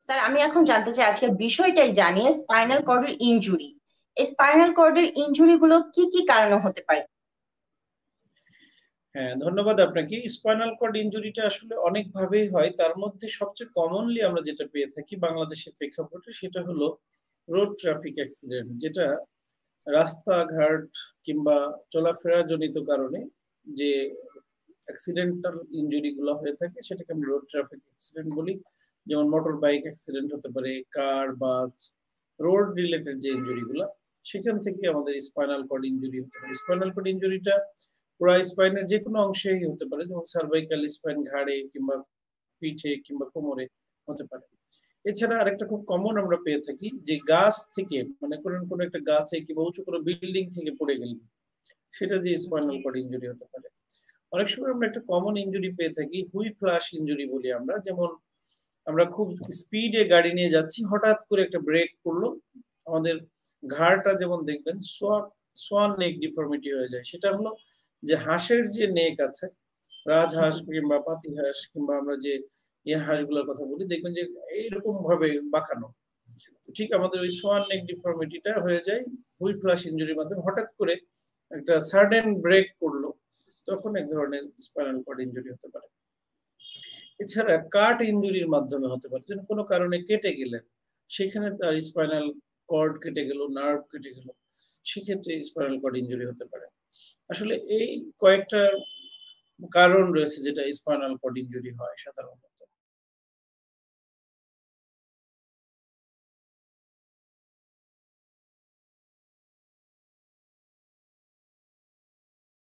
Sir, আমি এখন জানতে চাই, আজকের বিষয়টাই জানিয়ে স্পাইনাল কর্ডের ইনজুরি। এই স্পাইনাল কর্ডের ইনজুরি গুলো কি কি কারণে হতে পারে? হ্যাঁ, ধন্যবাদ আপনাকে। স্পাইনাল কর্ড ইনজুরিটা আসলে অনেক ভাবেই হয়। তার মধ্যে সবচেয়ে কমনলি আমরা যেটা পেয়ে থাকি বাংলাদেশের প্রেক্ষাপটে সেটা হলো রোড ট্রাফিক অ্যাক্সিডেন্ট, যেটা রাস্তাঘাট কিংবা চলাফেরা জনিত কারণে যে অ্যাক্সিডেন্টাল ইনজুরি গুলো হয়ে থাকে সেটাকে আমরা রোড ট্রাফিক অ্যাক্সিডেন্ট বলি। যেমন মোটর বাইক অ্যাক্সিডেন্ট হতে পারে, কার, বাস, রোড রিলেটেড যে ইনজুরি গুলা, সেখান থেকে আমাদের স্পাইনাল কর্ড ইনজুরি হতে পারে। স্পাইনাল কর্ড ইনজুরিটা পুরো স্পাইনের যে কোনো অংশেই হতে পারে, যেমন সার্ভাইকাল স্পাইন, ঘাড়ে কিংবা পিঠে কিংবা কোমরে হতে পারে। এছাড়া আরেকটা খুব কমন আমরা পেয়ে থাকি যে গাছ থেকে, মানে কোনো একটা গাছে কিংবা উঁচু কোনো বিল্ডিং থেকে পড়ে গেলে সেটা যে জি। স্পাইনাল কর্ড ইনজুরি হতে পারে। অনেক সময় আমরা একটা কমন ইনজুরি পেয়ে থাকি, হুইপ ফ্লাশ ইনজুরি বলি আমরা। যেমন আমরা খুব স্পিডে গাড়ি নিয়ে যাচ্ছি, হঠাৎ করে একটা ব্রেক করলো, আমাদের ঘাড়টা যেমন দেখবেন সোয়ান নেক ডিফর্মিটি হয়ে যায়। সেটা হলো যে হাঁসের যে নেক আছে, রাজহাঁস জি। কিংবা পাতিহাঁস কিংবা আমরা যে হাঁসগুলোর কথা বলি, দেখবেন যে এইরকম ভাবে বাঁকানো। ঠিক আমাদের ওই সোয়ান নেক ডিফর্মিটিটা হয়ে যায় হুইপ ফ্লাশ ইনজুরির মাধ্যমে। হঠাৎ করে একটা সাডেন ব্রেক করলো, তখন এক ধরনের স্পাইনাল কর্ড ইনজুরি হতে পারে। এছাড়া কাট ইনজুরির মাধ্যমে হতে পারে, যেন কোনো কারণে কেটে গেলেন, সেখানে তার স্পাইনাল কর্ড কেটে গেল, নার্ভ কেটে গেল, সেক্ষেত্রে স্পাইনাল কর্ড ইনজুরি হতে পারে। আসলে এই কয়েকটা কারণ রয়েছে যেটা স্পাইনাল কর্ড ইনজুরি হয় সাধারণত।